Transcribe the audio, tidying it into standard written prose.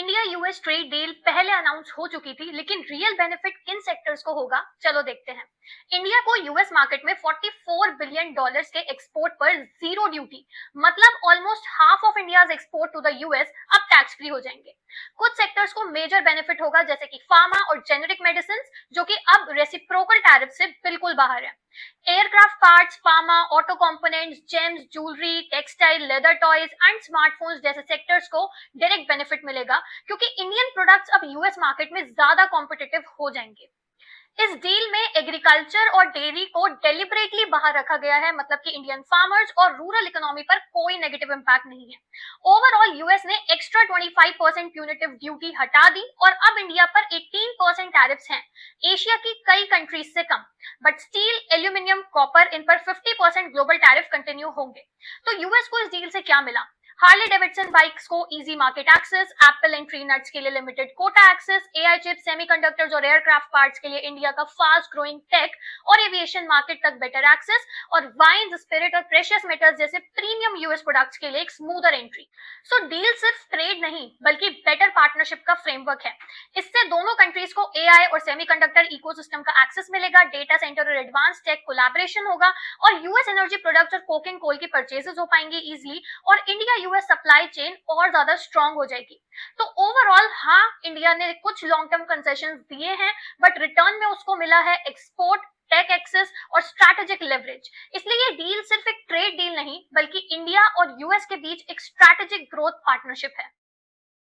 India US trade deal पहले announce हो चुकी थी, लेकिन रियल बेनिफिट किन सेक्टर्स को होगा, चलो देखते हैं। इंडिया को यूएस मार्केट में 44 बिलियन डॉलर्स के एक्सपोर्ट पर जीरो ड्यूटी, मतलब almost half of India's export to the US अब टैक्स फ्री हो जाएंगे। कुछ सेक्टर्स को मेजर बेनिफिट होगा, जैसे कि फार्मा और जेनेरिक मेडिसिन, जो कि अब रेसिप्रोकल टैरिफ से बिल्कुल बाहर है। Aircraft parts, pharma, auto components, James, jewellery, textile, leather toys and smartphones जैसे सेक्टर्स को डायरेक्ट बेनिफिट मिलेगा, क्योंकि इंडियन प्रोडक्ट्स अब यूएस मार्केट में ज्यादा कॉम्पिटिटिव हो जाएंगे। इस डील में एग्रीकल्चर और डेयरी को डेलिबरेटली बाहर रखा गया है, मतलब कि इंडियन फार्मर्स और रूरल इकोनॉमी पर कोई नेगेटिव इंपैक्ट नहीं है। ओवरऑल यूएस ने एक्स्ट्रा 25% प्यूनिटिव ड्यूटी हटा दी और अब इंडिया पर 18% टैरिफ्स हैं, एशिया की कई कंट्रीज से कम। बट स्टील, एल्यूमिनियम, कॉपर, इन पर 50% ग्लोबल टैरिफ कंटिन्यू होंगे। तो यूएस को इस डील से क्या मिला? हार्ले डेविडसन बाइक्स को easy market access, apple and tree nuts के लिए limited quota access, AI chips, semiconductors और एयरक्राफ्ट पार्ट्स के लिए इंडिया का फास्ट ग्रोइंग टेक और एविएशन मार्केट तक बेटर एक्सेस, और वाइन्स, स्पिरिट और प्रेशियस मेटल्स जैसे प्रीमियम यूएस प्रोडक्ट्स के लिए एक स्मूदर एंट्री। सो डील सिर्फ ट्रेड नहीं, बल्कि बेटर पार्टनरशिप का फ्रेमवर्क है। इससे दोनों कंट्रीज को एआई और सेमीकंडक्टर इकोसिस्टम का एक्सेस मिलेगा, डेटा सेंटर और एडवांस टेक कोलैबोरेशन होगा, और यूएस एनर्जी प्रोडक्ट्स और कोकिंग कोल की परचेजेस हो पाएंगी इजीली, और इंडिया यूएस सप्लाई चेन और ज्यादा स्ट्रांग हो जाएगी। तो ओवरऑल हाँ, इंडिया ने कुछ लॉन्ग टर्म कंसेशंस दिए हैं, बट रिटर्न में उसको मिला है एक्सपोर्ट, टेक एक्सेस और स्ट्रैटेजिक लेवरेज। इसलिए ये डील सिर्फ एक ट्रेड डील नहीं, बल्कि इंडिया और यूएस के बीच एक स्ट्रैटेजिक ग्रोथ पार्टनरशिप है।